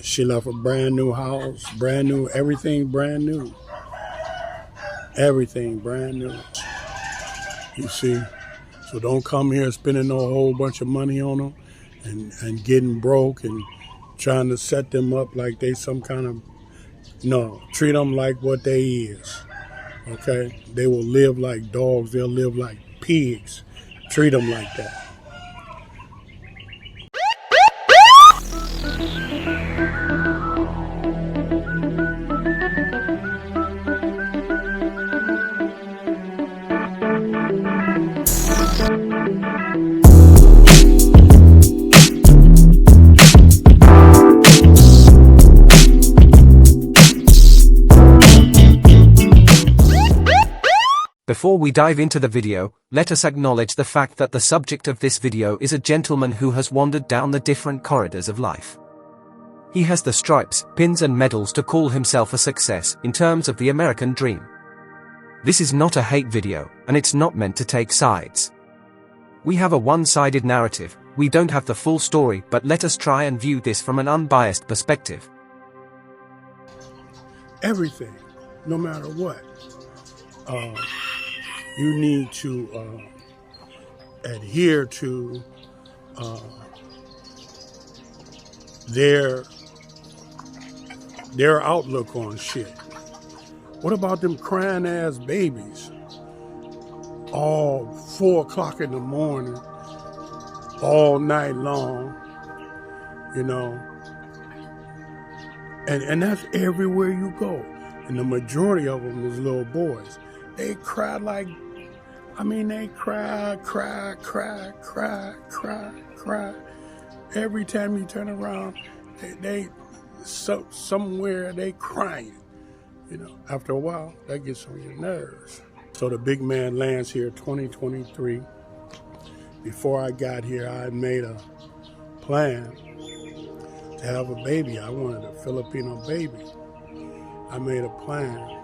She left a brand new house, brand new, everything brand new. Everything brand new. You see? So don't come here spending no whole bunch of money on them and getting broke and trying to set them up like they some kind of, no, treat them like what they is. Okay? They will live like dogs. They'll live like pigs. Treat them like that. Before we dive into the video, let us acknowledge the fact that the subject of this video is a gentleman who has wandered down the different corridors of life. He has the stripes, pins and medals to call himself a success in terms of the American dream. This is not a hate video, and it's not meant to take sides. We have a one-sided narrative, we don't have the full story, but let us try and view this from an unbiased perspective. Everything, no matter what. You need to adhere to their outlook on shit. What about them crying ass babies? All 4 o'clock in the morning, all night long, you know. And that's everywhere you go. And the majority of them is little boys. They cry like, they cry. Every time you turn around, somewhere they crying. You know, after a while, that gets on your nerves. So the big man lands here 2023. Before I got here, I made a plan to have a baby. I wanted a Filipino baby. I made a plan.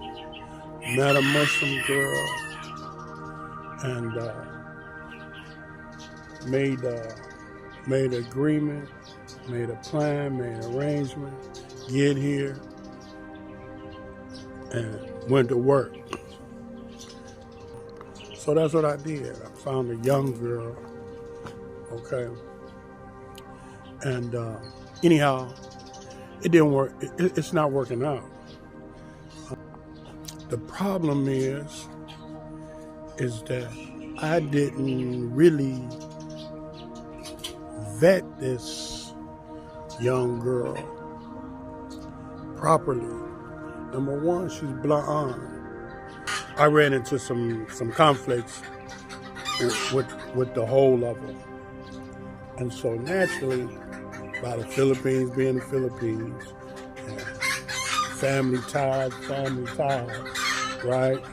Met a Muslim girl and made agreement, made a plan, made arrangement, get here, and went to work. So that's what I did. I found a young girl, okay? And anyhow, it didn't work. It's not working out. The problem is that I didn't really vet this young girl properly. Number one, she's blonde. I ran into some conflicts with the whole of them. And so naturally, by the Philippines being the Philippines, family ties, right?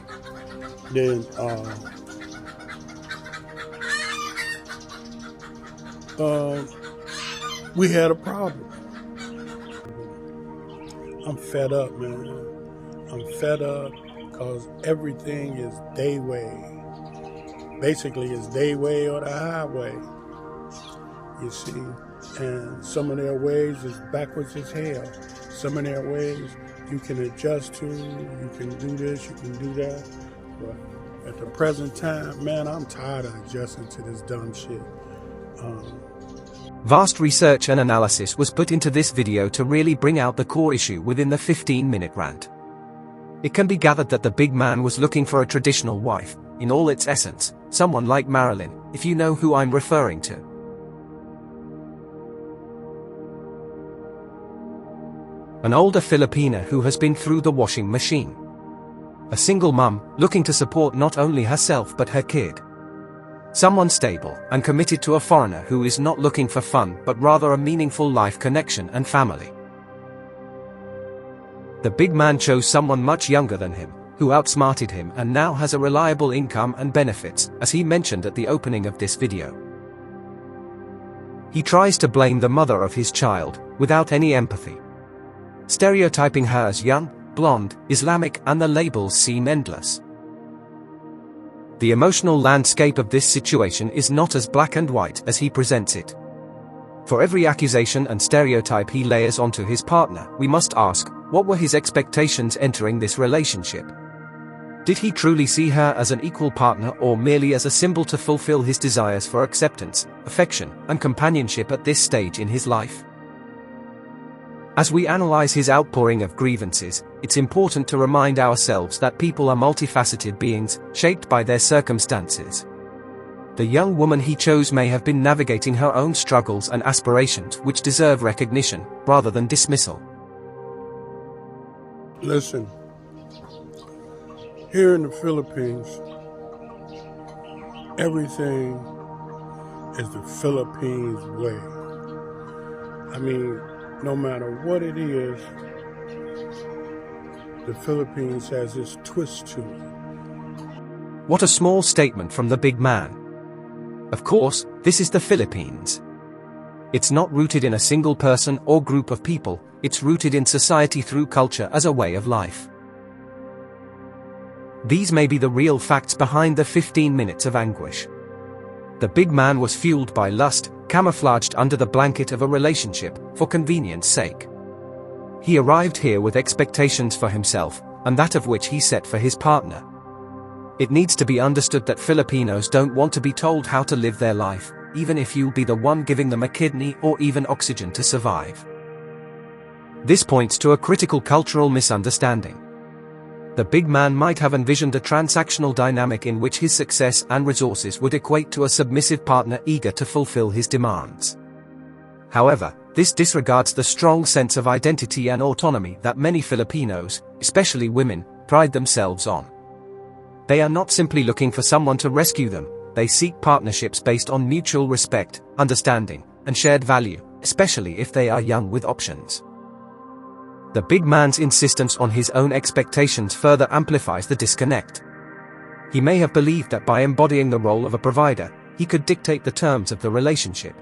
Then we had a problem. I'm fed up, man. I'm fed up because everything is day way. Basically, it's day way or the highway. You see, and some of their ways is backwards as hell. Some of their ways you can adjust to, you can do this, you can do that. But at the present time, man, I'm tired of adjusting to this dumb shit. Vast research and analysis was put into this video to really bring out the core issue within the 15-minute rant. It can be gathered that the big man was looking for a traditional wife, in all its essence, someone like Marilyn, if you know who I'm referring to. An older Filipina who has been through the washing machine. A single mum, looking to support not only herself but her kid. Someone stable and committed to a foreigner who is not looking for fun but rather a meaningful life connection and family. The big man chose someone much younger than him, who outsmarted him and now has a reliable income and benefits, as he mentioned at the opening of this video. He tries to blame the mother of his child, without any empathy. Stereotyping her as young, blonde, Islamic, and the labels seem endless. The emotional landscape of this situation is not as black and white as he presents it. For every accusation and stereotype he layers onto his partner, we must ask, what were his expectations entering this relationship? Did he truly see her as an equal partner or merely as a symbol to fulfill his desires for acceptance, affection, and companionship at this stage in his life? As we analyze his outpouring of grievances, it's important to remind ourselves that people are multifaceted beings, shaped by their circumstances. The young woman he chose may have been navigating her own struggles and aspirations which deserve recognition, rather than dismissal. Listen, here in the Philippines, everything is the Philippines way. I mean, no matter what it is, the Philippines has this twist to it. What a small statement from the big man. Of course, this is the Philippines. It's not rooted in a single person or group of people, it's rooted in society through culture as a way of life. These may be the real facts behind the 15 minutes of anguish. The big man was fueled by lust, camouflaged under the blanket of a relationship, for convenience sake. He arrived here with expectations for himself, and that of which he set for his partner. It needs to be understood that Filipinos don't want to be told how to live their life, even if you'll be the one giving them a kidney or even oxygen to survive. This points to a critical cultural misunderstanding. The big man might have envisioned a transactional dynamic in which his success and resources would equate to a submissive partner eager to fulfill his demands. However, this disregards the strong sense of identity and autonomy that many Filipinos, especially women, pride themselves on. They are not simply looking for someone to rescue them, they seek partnerships based on mutual respect, understanding, and shared value, especially if they are young with options. The big man's insistence on his own expectations further amplifies the disconnect. He may have believed that by embodying the role of a provider, he could dictate the terms of the relationship.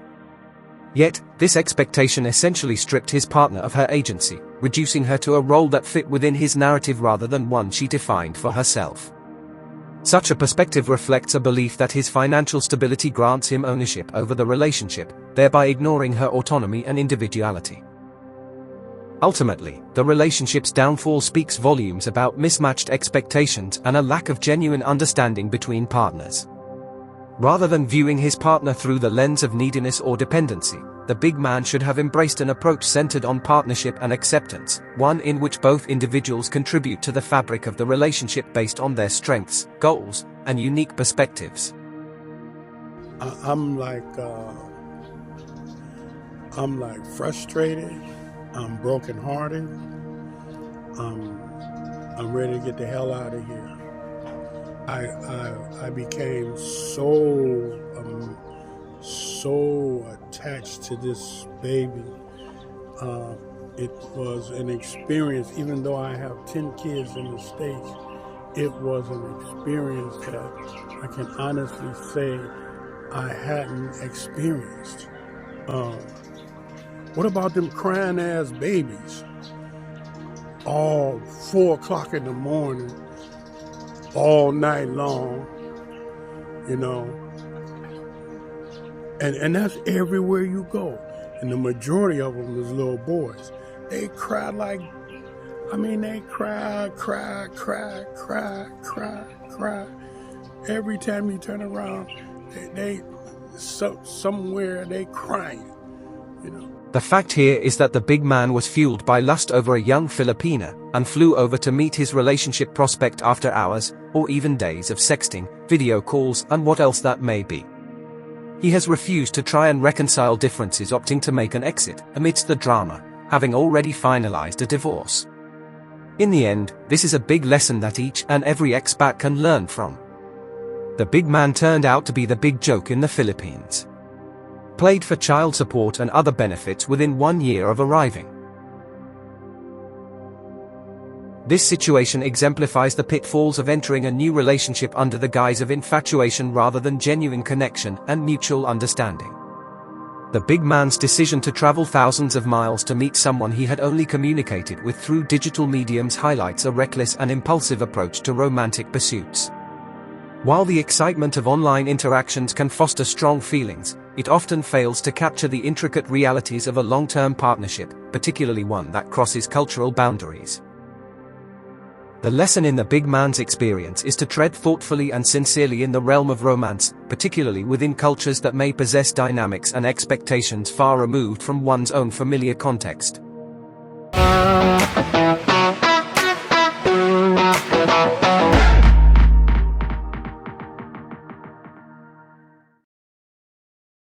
Yet, this expectation essentially stripped his partner of her agency, reducing her to a role that fit within his narrative rather than one she defined for herself. Such a perspective reflects a belief that his financial stability grants him ownership over the relationship, thereby ignoring her autonomy and individuality. Ultimately, the relationship's downfall speaks volumes about mismatched expectations and a lack of genuine understanding between partners. Rather than viewing his partner through the lens of neediness or dependency, the big man should have embraced an approach centered on partnership and acceptance, one in which both individuals contribute to the fabric of the relationship based on their strengths, goals, and unique perspectives. I'm like frustrated. I'm brokenhearted. I'm ready to get the hell out of here. I became so attached to this baby. It was an experience, even though I have 10 kids in the States, it was an experience that I can honestly say I hadn't experienced. What about them crying ass babies? All 4 o'clock in the morning, all night long, you know. And that's everywhere you go. And the majority of them is little boys. They cry they cry. Every time you turn around, somewhere they crying, you know. The fact here is that the big man was fueled by lust over a young Filipina, and flew over to meet his relationship prospect after hours, or even days of sexting, video calls, and what else that may be. He has refused to try and reconcile differences, opting to make an exit, amidst the drama, having already finalized a divorce. In the end, this is a big lesson that each and every expat can learn from. The big man turned out to be the big joke in the Philippines. Paid for child support and other benefits within 1 year of arriving. This situation exemplifies the pitfalls of entering a new relationship under the guise of infatuation rather than genuine connection and mutual understanding. The big man's decision to travel thousands of miles to meet someone he had only communicated with through digital mediums highlights a reckless and impulsive approach to romantic pursuits. While the excitement of online interactions can foster strong feelings, it often fails to capture the intricate realities of a long-term partnership, particularly one that crosses cultural boundaries. The lesson in the big man's experience is to tread thoughtfully and sincerely in the realm of romance, particularly within cultures that may possess dynamics and expectations far removed from one's own familiar context.